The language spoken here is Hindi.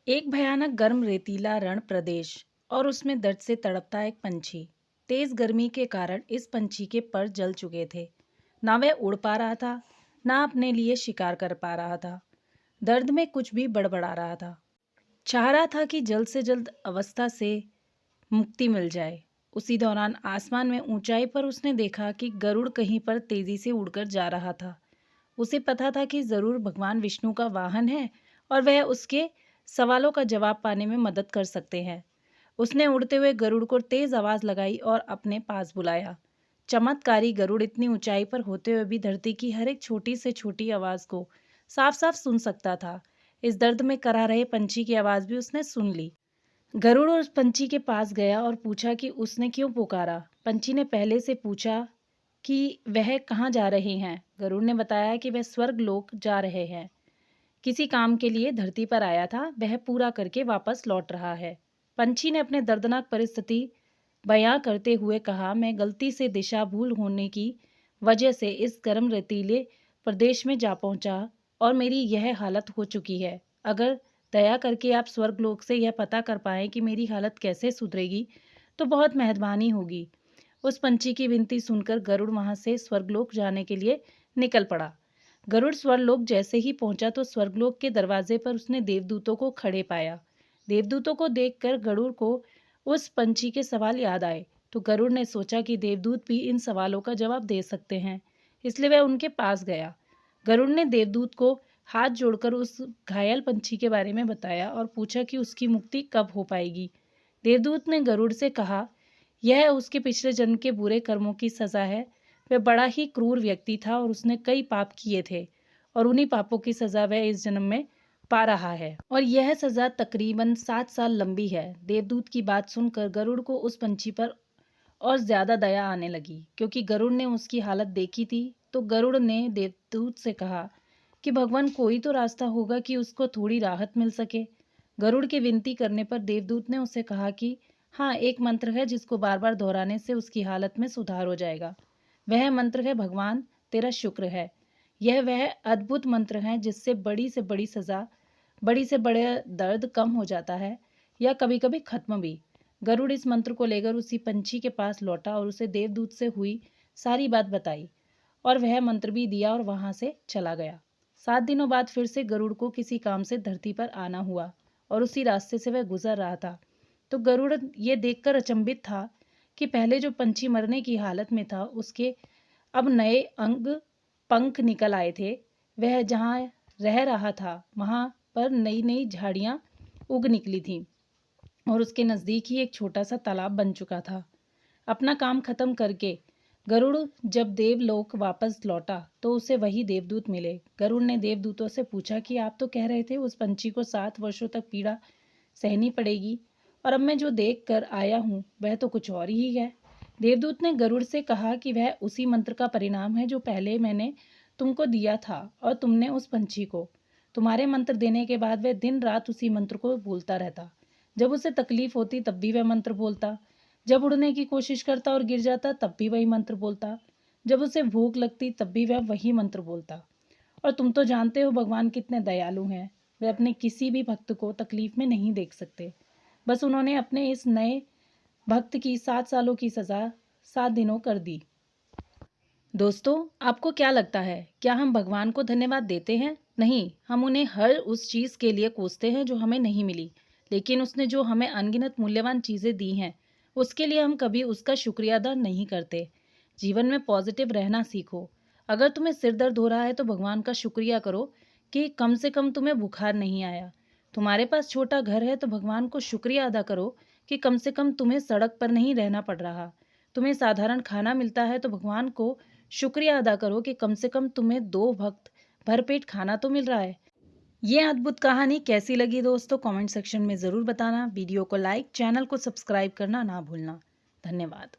एक भयानक गर्म रेतीला रण प्रदेश और उसमें दर्द से तड़पता एक पंछी। तेज गर्मी के कारण इस पंछी के पर जल चुके थे। ना वह उड़ पा रहा था, ना अपने लिए शिकार कर पा रहा था। दर्द में कुछ भी बड़बड़ा रहा था। चाह रहा था कि जल्द से जल्द अवस्था से मुक्ति मिल जाए। उसी दौरान आसमान में ऊंचाई पर उसने देखा कि गरुड़ कहीं पर तेजी से उड़कर जा रहा था। उसे पता था कि जरूर भगवान विष्णु का वाहन है और वह उसके सवालों का जवाब पाने में मदद कर सकते हैं। उसने उड़ते हुए गरुड़ को तेज आवाज लगाई और अपने पास बुलाया। चमत्कारी गरुड़ इतनी ऊंचाई पर होते हुए भी धरती की हर एक छोटी से छोटी आवाज को साफ साफ सुन सकता था। इस दर्द में करा रहे पंछी की आवाज भी उसने सुन ली। गरुड़ उस पंछी के पास गया और पूछा कि उसने क्यों पुकारा। पंछी ने पहले से पूछा कि वह कहाँ जा रहे हैं। गरुड़ ने बताया कि वह स्वर्ग लोक जा रहे हैं। किसी काम के लिए धरती पर आया था, वह पूरा करके वापस लौट रहा है। पंछी ने अपने दर्दनाक परिस्थिति बयां करते हुए कहा, मैं गलती से दिशा भूल होने की वजह से इस गर्म रेतीले प्रदेश में जा पहुंचा और मेरी यह हालत हो चुकी है। अगर दया करके आप स्वर्गलोक से यह पता कर पाएं कि मेरी हालत कैसे सुधरेगी तो बहुत मेहरबानी होगी। उस पंछी की विनती सुनकर गरुड़ वहां से स्वर्गलोक जाने के लिए निकल पड़ा। गरुड़ स्वर्गलोक जैसे ही पहुंचा तो स्वर्गलोक के दरवाजे पर उसने देवदूतों को खड़े पाया। देवदूतों को देखकर गरुड़ को उस पंछी के सवाल याद आए। तो गरुड़ ने सोचा कि देवदूत भी इन सवालों का जवाब दे सकते हैं, इसलिए वह उनके पास गया। गरुड़ ने देवदूत को हाथ जोड़कर उस घायल पंछी के बारे में बताया और पूछा कि उसकी मुक्ति कब हो पाएगी। देवदूत ने गरुड़ से कहा, यह उसके पिछले जन्म के बुरे कर्मों की सजा है। वह बड़ा ही क्रूर व्यक्ति था और उसने कई पाप किए थे और उन्हीं पापों की सजा वह इस जन्म में पा रहा है और यह सजा तकरीबन 7 साल लंबी है। देवदूत की बात सुनकर गरुड़ को उस पंछी पर और ज्यादा दया आने लगी, क्योंकि गरुड़ ने उसकी हालत देखी थी। तो गरुड़ ने देवदूत से कहा कि भगवान कोई तो रास्ता होगा कि उसको थोड़ी राहत मिल सके। गरुड़ की विनती करने पर देवदूत ने उससे कहा कि हाँ, एक मंत्र है जिसको बार बार दोहराने से उसकी हालत में सुधार हो जाएगा। वह मंत्र है, भगवान तेरा शुक्र है। यह वह अद्भुत मंत्र है जिससे बड़ी से बड़ी सजा, बड़ी से बड़े दर्द कम हो जाता है या कभी कभी खत्म भी। गरुड़ इस मंत्र को लेकर उसी पंछी के पास लौटा और उसे देवदूत से हुई सारी बात बताई और वह मंत्र भी दिया और वहां से चला गया। 7 दिनों बाद फिर से गरुड़ को किसी काम से धरती पर आना हुआ और उसी रास्ते से वह गुजर रहा था। तो गरुड़ ये देखकर अचंभित था कि पहले जो पंछी मरने की हालत में था उसके अब नए अंग पंख निकल आए थे। वह जहाँ रह रहा था वहां पर नई नई झाड़ियां उग निकली थीं और उसके नजदीक ही एक छोटा सा तालाब बन चुका था। अपना काम खत्म करके गरुड़ जब देवलोक वापस लौटा तो उसे वही देवदूत मिले। गरुड़ ने देवदूतों से पूछा कि आप तो कह रहे थे उस पंछी को 7 वर्षों तक पीड़ा सहनी पड़ेगी और अब मैं जो देख कर आया हूँ वह तो कुछ और ही है। देवदूत ने गरुड़ से कहा कि वह उसी मंत्र का परिणाम है जो पहले मैंने तुमको दिया था और तुमने उस पंछी को। तुम्हारे मंत्र देने के बाद वह दिन रात उसी मंत्र को बोलता रहता। जब उसे तकलीफ होती तब भी वह मंत्र बोलता, जब उड़ने की कोशिश करता और गिर जाता तब भी वही मंत्र बोलता, जब उसे भूख लगती तब भी वह वही मंत्र बोलता। और तुम तो जानते हो भगवान कितने दयालु हैं, वे अपने किसी भी भक्त को तकलीफ में नहीं देख सकते। बस उन्होंने अपने इस नए भक्त की 7 सालों की सजा 7 दिनों कर दी। दोस्तों, आपको क्या लगता है, क्या हम भगवान को धन्यवाद देते हैं? नहीं, हम उन्हें हर उस चीज के लिए कोसते हैं जो हमें नहीं मिली। लेकिन उसने जो हमें अनगिनत मूल्यवान चीजें दी हैं उसके लिए हम कभी उसका शुक्रिया अदा नहीं करते। जीवन में पॉजिटिव रहना सीखो। अगर तुम्हें सिर दर्द हो रहा है तो भगवान का शुक्रिया करो कि कम से कम तुम्हें बुखार नहीं आया। तुम्हारे पास छोटा घर है तो भगवान को शुक्रिया अदा करो कि कम से कम तुम्हें सड़क पर नहीं रहना पड़ रहा। तुम्हें साधारण खाना मिलता है तो भगवान को शुक्रिया अदा करो कि कम से कम तुम्हें 2 वक्त भरपेट खाना तो मिल रहा है। ये अद्भुत कहानी कैसी लगी दोस्तों, कमेंट सेक्शन में ज़रूर बताना। वीडियो को लाइक, चैनल को सब्सक्राइब करना ना भूलना। धन्यवाद।